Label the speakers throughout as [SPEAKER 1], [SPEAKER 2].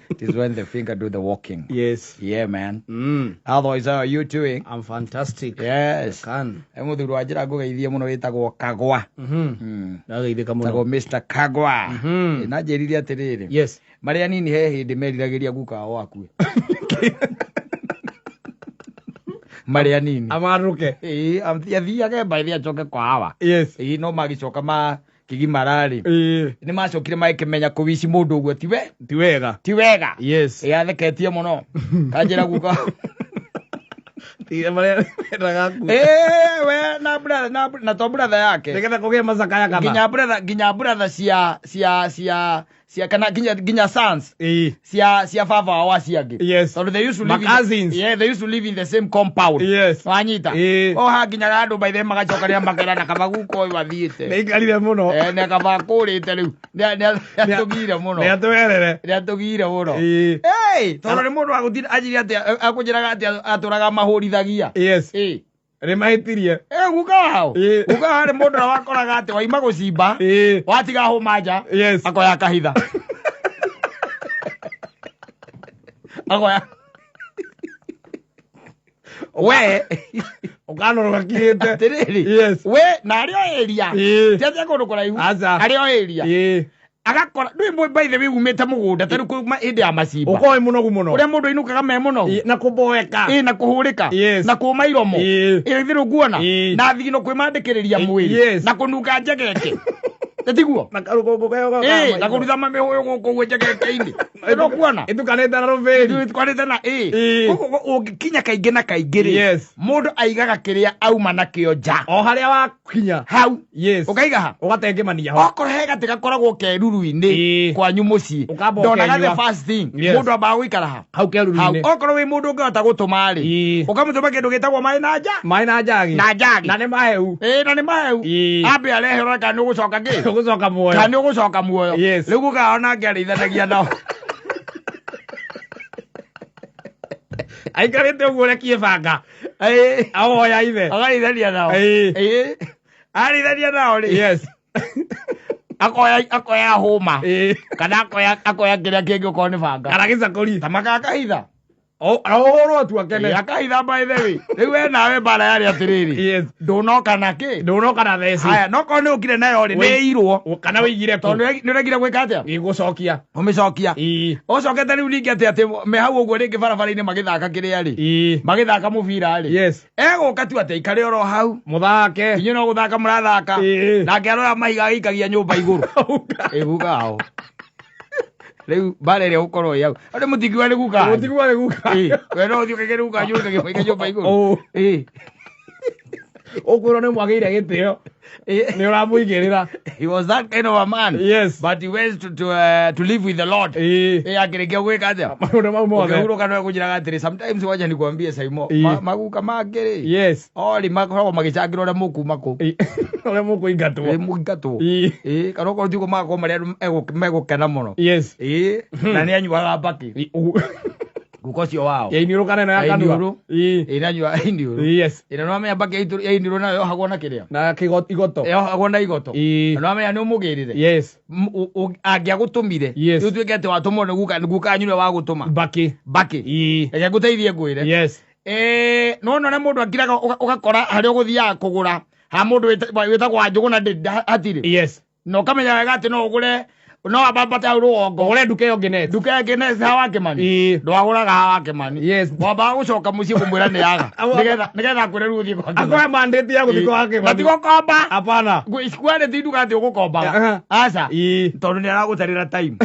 [SPEAKER 1] It is when the finger do the walking.
[SPEAKER 2] Yes.
[SPEAKER 1] Yeah, man. Otherwise, how are you doing?
[SPEAKER 2] I'm fantastic.
[SPEAKER 1] Yes.
[SPEAKER 2] Can.
[SPEAKER 1] Emuthuru wajira ngugeithie muno witagwo Kagwa.
[SPEAKER 2] Ndageithika muno.
[SPEAKER 1] Tagwo Mr. Kagwa. Na njirire atiriri.
[SPEAKER 2] Yes.
[SPEAKER 1] Maria nini he hindi meriragiria Guka wakue. Maria nini.
[SPEAKER 2] Amaruke.
[SPEAKER 1] Athiage mbathi acoke kwa hawa.
[SPEAKER 2] Yes.
[SPEAKER 1] No magicoka ma kigimarari. Ni macokire makimenya kuwici mundu uguo ti wega.
[SPEAKER 2] Yes.
[SPEAKER 1] Atheketie muno. Kanjira Guka.
[SPEAKER 2] Tiga Maria ragaku.
[SPEAKER 1] We na to brother yake.
[SPEAKER 2] Nikenda kugia masaka ya kama.
[SPEAKER 1] Ginya brother cia kana ginya sons. Cia father wa ciangi.
[SPEAKER 2] Yes.
[SPEAKER 1] So they used to live they used to live in the same compound.
[SPEAKER 2] Yes.
[SPEAKER 1] Wanyita. Ha ginya andu by them magacokanira makera na kabaguko wathiite.
[SPEAKER 2] Neikarire muno.
[SPEAKER 1] Ne kabakurite riu. Atugire muno. Atugire muno. Hey, toro ni mundu agutira ajiri ati akujiraga ati aturaga mahurithagia.
[SPEAKER 2] Yes. Remahitirie.
[SPEAKER 1] Guka hao. Guka hari mundu wakoraga ati waima gucimba. Watiga humanja.
[SPEAKER 2] Yes.
[SPEAKER 1] Akoya kahitha. Akoya. We
[SPEAKER 2] ukanoroka kirite.
[SPEAKER 1] Yes. We na ario area. Tete kundu kuraihu. Ario area. Agakora ndui by the way umete mugunda tari kuma indi ya macimba.
[SPEAKER 2] Ukoi muno.
[SPEAKER 1] Uria mundu inukaga me muno.
[SPEAKER 2] Na kuboeka.
[SPEAKER 1] Na kuhurika. Na kuma iromo. Thiru guona. Na thigino kwimandikiriria mwiri. Na kununga njegeke. Tetiguo.
[SPEAKER 2] Na karugo kayo.
[SPEAKER 1] Na kurutha mame hoyo guko gwejegeke-ini. Ino kuona.
[SPEAKER 2] Itukanete na roveri.
[SPEAKER 1] Itukanete na Kuko ugikinya kainge na kaingiri.
[SPEAKER 2] Yes.
[SPEAKER 1] Mundu aigaga kiria auma na kio nja.
[SPEAKER 2] O haria wakinya.
[SPEAKER 1] Hau.
[SPEAKER 2] Yes.
[SPEAKER 1] Ukaiga ha.
[SPEAKER 2] Ugatengemania ho.
[SPEAKER 1] Okorhe gatigakoragwo keruru-ini kwanyu mucii. Ndonaga the first thing. Mundu amba guikara ha.
[SPEAKER 2] Hau keruru-ini.
[SPEAKER 1] Okorwo wi mundu ngihota gutuma ri. Ukamutuma kindu gitagwo mai na nja.
[SPEAKER 2] Mai na njagi.
[SPEAKER 1] Na njagi.
[SPEAKER 2] Na ni maheu.
[SPEAKER 1] Na ni maheu. Ambe arehera kana ugucoka ngi.
[SPEAKER 2] Ugucoka muoyo.
[SPEAKER 1] Kana ugucoka muoyo.
[SPEAKER 2] Yes.
[SPEAKER 1] Riu Guka ona ngiarithanagia nao.
[SPEAKER 2] Aikarite uguo rekie banga. Awoya ithe.
[SPEAKER 1] Agaithania nao. Arithania nao ri.
[SPEAKER 2] Yes.
[SPEAKER 1] Akoya huma. Kana akoya kiria kingi ukorwo ni banga.
[SPEAKER 2] Kana gicakuri.
[SPEAKER 1] Tamaka kahitha.
[SPEAKER 2] Ahoro tu akene.
[SPEAKER 1] Akahitha by the way. Riu we nawe bara yari atiriri.
[SPEAKER 2] Yes.
[SPEAKER 1] Ndunoka na ki?
[SPEAKER 2] Ndunoka na theci.
[SPEAKER 1] Haya no ko ni ukire nayo ri ni irwo.
[SPEAKER 2] Kana wigire ku.
[SPEAKER 1] Tondu ni regire gwika atia?
[SPEAKER 2] Gigucokia.
[SPEAKER 1] Umicokia. Ucokete riu ningi ati me hau uguo ringi barabara-ini magithaka kiria ri. Magithaka mubira ri.
[SPEAKER 2] Yes.
[SPEAKER 1] Guka tu ati ikare oro hau.
[SPEAKER 2] Muthake.
[SPEAKER 1] Inyu no guthaka murathaka. Nake arora mahiga gikagia nyumba iguru. Guka hao. Riu bare ria ukorwo yau. Ari mutigwa ni Guka.
[SPEAKER 2] Mutigwa ni Guka.
[SPEAKER 1] We no thiu kagere Guka nyumba iguru.
[SPEAKER 2] Okwiro ni mwagire gitio. Ni uramuigirira.
[SPEAKER 1] He was that kind of a man.
[SPEAKER 2] Yes.
[SPEAKER 1] But he went to live with the Lord. Akirikia gwika atia.
[SPEAKER 2] Maundu mau mothe.
[SPEAKER 1] Ukihuruka no kujiraga atiri. Sometimes wacha nikwambie Saimo. Maguka magiri.
[SPEAKER 2] Yes.
[SPEAKER 1] Oli makoragwo magicangirwo uria mukuma ku.
[SPEAKER 2] Uria mukuingatwo.
[SPEAKER 1] Muingatwo. Kana ukorwo thiuko magakorwo maria megukena muno.
[SPEAKER 2] Yes.
[SPEAKER 1] Na ni anyuaga mbaki. Guka ucio wao.
[SPEAKER 2] Yainirukana na kanua.
[SPEAKER 1] Inanyua indiuru.
[SPEAKER 2] Yes.
[SPEAKER 1] Ina no amenya mbaki ya indiuru nayo hagwo na kiria.
[SPEAKER 2] Na igoto.
[SPEAKER 1] Hagwo na igoto. No amenya ni umugirire.
[SPEAKER 2] Yes.
[SPEAKER 1] Angiagutumire.
[SPEAKER 2] Yes.
[SPEAKER 1] Tutuike ati watumwo ni Guka anyure wa gutuma.
[SPEAKER 2] Mbaki.
[SPEAKER 1] Ege guteithie ngwire.
[SPEAKER 2] Yes.
[SPEAKER 1] No na mundu akiraga ugakora hari uguthiaga kugura ha mundu witagwo Njuguna atiri.
[SPEAKER 2] Yes.
[SPEAKER 1] No kamenya wega ati no ugure no abambata ruongo
[SPEAKER 2] ore nduka yo Guinness.
[SPEAKER 1] Nduka ya Guinness hawa Kimani. Ndwaguraga hawa Kimani.
[SPEAKER 2] Yes.
[SPEAKER 1] Wamba gucoka mucii kumwira ni yaga. Nigetha kwire ru uthie kwa.
[SPEAKER 2] Akoya mandate ya guthie kwa Kimani.
[SPEAKER 1] Atigo komba.
[SPEAKER 2] Hapana.
[SPEAKER 1] Square ti nduka ati ugukomba. Aca. Tondu ni aragutarira time.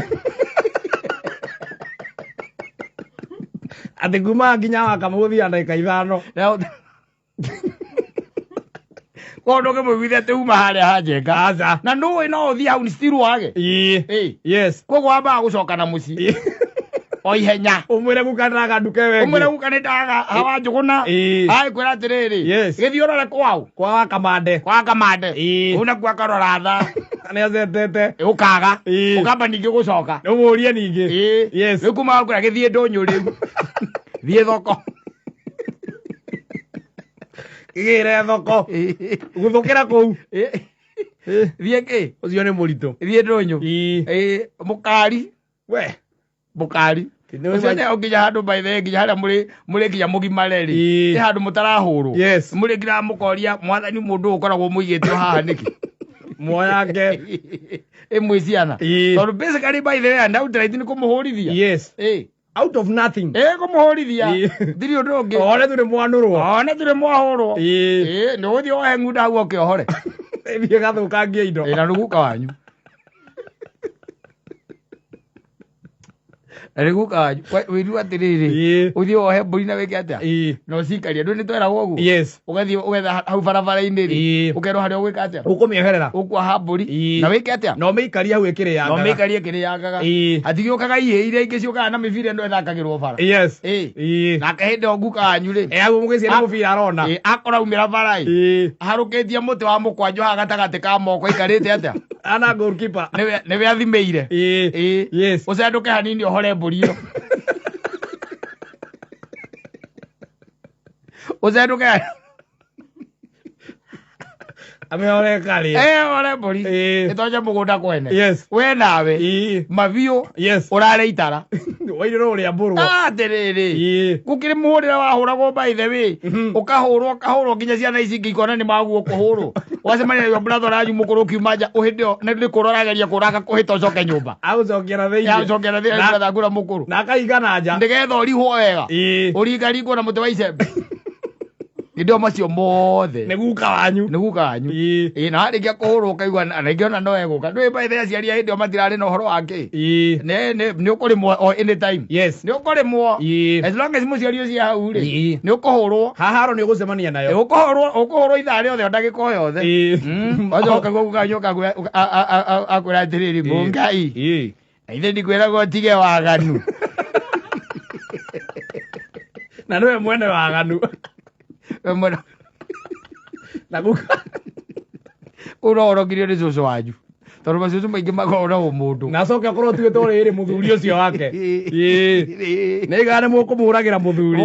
[SPEAKER 2] Ati kuma nginya wakamuthia ndagika 5.
[SPEAKER 1] Kondo ke mwithia ati uma haria hanjenga.
[SPEAKER 2] Aca.
[SPEAKER 1] Na no uthie hau ni still wage.
[SPEAKER 2] Yes.
[SPEAKER 1] Koguo amba gucoka na mucii. O ihenya.
[SPEAKER 2] Umwire Guka ndaga nduke wengi.
[SPEAKER 1] Umwire Guka ni ndaga hawa Njuguna. Ai kwira atiriri.
[SPEAKER 2] Yes.
[SPEAKER 1] Githio rore kwao.
[SPEAKER 2] Kwa Kamande.
[SPEAKER 1] Una kwa karora tha.
[SPEAKER 2] Ani azetete.
[SPEAKER 1] Ukaga. Ukamba ningi gucoka.
[SPEAKER 2] Umurie ningi. Yes.
[SPEAKER 1] Riu kuma kwira githie ndonyo riu. Thie thoko.
[SPEAKER 2] Igire thoko. Guthukira kuu.
[SPEAKER 1] thiä kä
[SPEAKER 2] ucio nä må ritå
[SPEAKER 1] thiä ndå nyå må kari
[SPEAKER 2] we
[SPEAKER 1] må kari ucio nä nginya handå maithe nginya harä a må rä nginya må gimare rä ä handå må tarahå rwo må rä nginya må koria mwathani må ndå å koragwo må igä te o haha nä kä
[SPEAKER 2] moyake
[SPEAKER 1] ä mwä ciana tondå basically maithe na uteraiti nä kå må hå rithia
[SPEAKER 2] out of nothing
[SPEAKER 1] kå må hå rithia thiri å ndå å ngä
[SPEAKER 2] one tå rä mwanå rwo
[SPEAKER 1] one tå rä mwahå rwo nä gå thiä wohe ngunda hau okä ohore
[SPEAKER 2] thiä gathå kangia indo
[SPEAKER 1] na nä guka wanyu na nä guka wanyu wä ru atä rä rä å thiä wohe mbå ri na wä ke atä a na å cikaria ndå nä tweragwo å guo å gathiä å getha hau barabara-inä rä å kerwo harä a å gwä ka atä a
[SPEAKER 2] å kå mä eherera
[SPEAKER 1] å kuaha mbå ri na wä ke atä a
[SPEAKER 2] no mä ikaria hau ä kä rä yangaga
[SPEAKER 1] no mä ikarie kä rä yangaga hatigä å kaga ihä iria ingä ciåkaga na mä bira ä no ĩthakagä rwo bara nake hä ndä o nguka wanyu rä
[SPEAKER 2] aguo må gä cia nä må bira arona
[SPEAKER 1] akoraumä ra bara harå kä tie må tä wa må kwanjå haha gatagatä ka moko ikarä te atä a
[SPEAKER 2] ana goalkeeper
[SPEAKER 1] nä we athimä ire å cendå ke hanini å hore mbå ri ä yo å cendå ke
[SPEAKER 2] amehore kari
[SPEAKER 1] ore mbå ri ä tonje må gå nda kwene we nawe mabiå å rarä itara
[SPEAKER 2] wairä rå rä a mbå rwo
[SPEAKER 1] atä rä rä gå kä rä må hå rä ra wahå ragwo maithe wä å kahå rwo nginya ciana ici ngä ikona nä maguo kå hå rwo wacemania na brother ranyu må kå rå kiuma nja å hä ndä ä yo nä rä kå rorageria kå raka kå hä ta å coke nyå mba
[SPEAKER 2] agåcokera thä
[SPEAKER 1] ngå ra må kå rå
[SPEAKER 2] na akaigana nja
[SPEAKER 1] ndä getha å rihwo wega å ringaringwo na må tä wa icembe indo macio mothe
[SPEAKER 2] nä guka wanyu
[SPEAKER 1] na harä kia kå hå rwo kaigua naingä ona no egå ka ndå maithe aciari a hä ndä o matirarä na å horo wake nä å kå rä mwo nä å kå rä mwo må ciari å cia hau rä nä å kå hå rwo
[SPEAKER 2] haharo nä å gå cemania nayo
[SPEAKER 1] å kå hå rwo ithaa rä othe o ndagä ka o yothe ocokaguo gukanyå akwä ra atä rä ri må ngai na ithe ndikwä ragwo tige waganu
[SPEAKER 2] na nä we mwene waganu na guka
[SPEAKER 1] urorogirio nä cåcå wanyu tondå macåcå maingä makorwo na å må ndå
[SPEAKER 2] na coke akorwo tuä two rä rä må thuri å cio wake nä igana nä må kå må hå ragä ra må thuri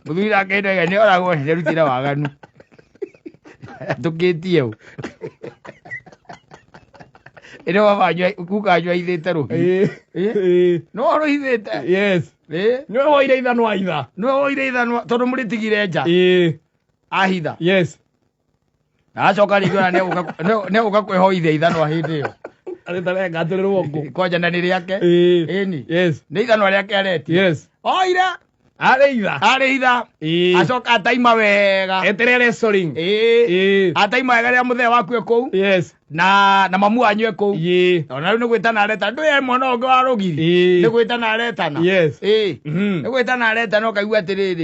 [SPEAKER 1] må thuri nake nä oragwo nä rutä ra waganu tå kä tie u ä no babanyu guka wanyu aithä te rå no rå hithä te
[SPEAKER 2] nä we woire ithanwa itha
[SPEAKER 1] nä we woire ithanwa tondå må rä tigire nja ahitha acoka rä ngä nä å ga kwä hoithia ithanwa hä ndä ä yo
[SPEAKER 2] arä rwo ngå
[SPEAKER 1] kwanja nä rä ake ni nä ithanwa rä ake aretie oire arä itha acoka ataima wega ataima wega rä a må thea waku e kå u na mamu wanyu e kå u ona rä u nä gwä tana aretana ndå ye mwana å ngä wa rå giri nä gwä tana aretana nä gwä tana aretana å kaigua atä rä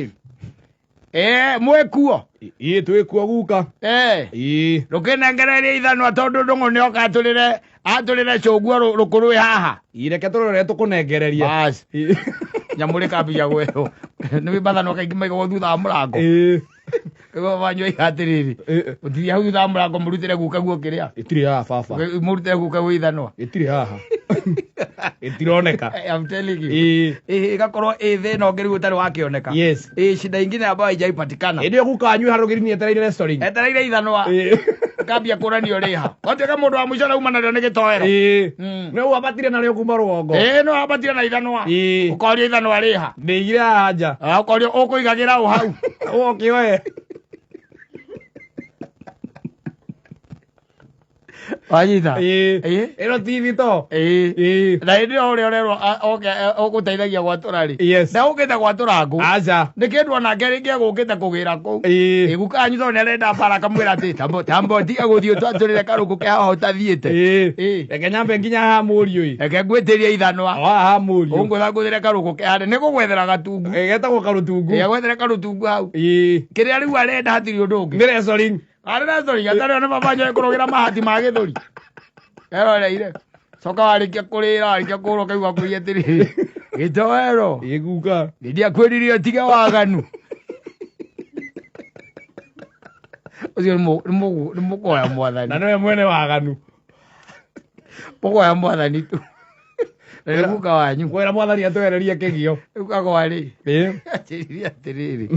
[SPEAKER 1] rä mwä kuo
[SPEAKER 2] twä kuo guka
[SPEAKER 1] rå kä nengereria ithanwa tondå ndå ng'o nä oka atå rä re cå guo rå kå rwä haha
[SPEAKER 2] ireke tå rore tå kå nengereria
[SPEAKER 1] nyamå rä kambia gwetwo nä wä mathanwa kaingä maigagwo thutha wa må rango banyu atä rä rä å tithia hau thutha wa må rango må rutä re guka guo kä rä a
[SPEAKER 2] ĩtirĩ haha baba
[SPEAKER 1] må rutä re guka guo ithanwa
[SPEAKER 2] ĩtirĩ haha ĩtironeka
[SPEAKER 1] ĩgakorwo ĩ thä no ngä rä u å tarä wakä oneka cinda ingä ambayo ijaipatikana
[SPEAKER 2] ĩndä ä guka wanyu harå gä rini
[SPEAKER 1] etereire ithanwa kambia kå ranio rä ha watuä ka må ndå wa må ico rauma narä o nä gä toero
[SPEAKER 2] nä å ambatire narä o kuma rwongo
[SPEAKER 1] no ambatire na ithanwa å korio ithanwa rä ha
[SPEAKER 2] ndä igire haha nja
[SPEAKER 1] å korio å kå igagä ra å hau
[SPEAKER 2] wokä oe
[SPEAKER 1] wanyita
[SPEAKER 2] ĩno ti thito
[SPEAKER 1] na hĩndĩ ĩyo ũrĩa ũrerwo ũgũteithagia gwatũra rĩ ndagũkĩte gwatũra ngũ nĩ kĩndũ onake rĩngĩ egũkĩte kũgĩra kũu guka wanyu tondũ nĩarenda mbara akamwĩra atĩ tambo tiga gũthiĩ ũtwatũrĩre karũkũ ke haha ũtathiĩte
[SPEAKER 2] reke nyambe nginya haha mũriũ
[SPEAKER 1] reke ngwĩtĩrie ithanwa
[SPEAKER 2] haha mũriũ
[SPEAKER 1] ũngũthangũthĩre karũkũ ke harĩ nĩ gũgwethera gatungu
[SPEAKER 2] getagwo karũtungu
[SPEAKER 1] gwethera karũtungu hau kĩrĩa rĩu arenda hatirĩ ũndũ ũngĩ
[SPEAKER 2] nĩ wrestling
[SPEAKER 1] arä wrestling atarĩ ona babanyu ekũrũgĩra mahati ma gĩthũri eroreire coka warĩkia kũrĩra warĩkia kũrwo kaigua kwĩria atĩrĩrĩ gĩtoero
[SPEAKER 2] gĩguka
[SPEAKER 1] ndiakwĩrire ũtige waganu ũcio nĩ mũkũhoya mwathani
[SPEAKER 2] na nĩwe mwene waganu
[SPEAKER 1] mũkũhoya mwathani tu na nĩ guka wanyu
[SPEAKER 2] kwĩra mwathani atwererie kĩgio
[SPEAKER 1] rĩu kagwa rĩ anjĩrire atĩrĩrĩ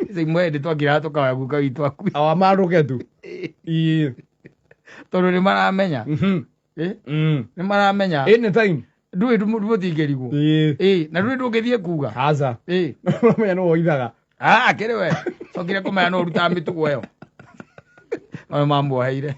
[SPEAKER 1] ica imwe hĩndĩ twakĩraga tũkahoya guka witũ akuĩ
[SPEAKER 2] awamarũke tu
[SPEAKER 1] Tondu ni maramenya. Ni maramenya.
[SPEAKER 2] Any time.
[SPEAKER 1] Ndui ndumutingirigwo. Na ndui ndungithie kuga.
[SPEAKER 2] Aza. Menya no oithaga.
[SPEAKER 1] Kiri we. Sokire kumenya no ruta mitugo yo. Mambo haire.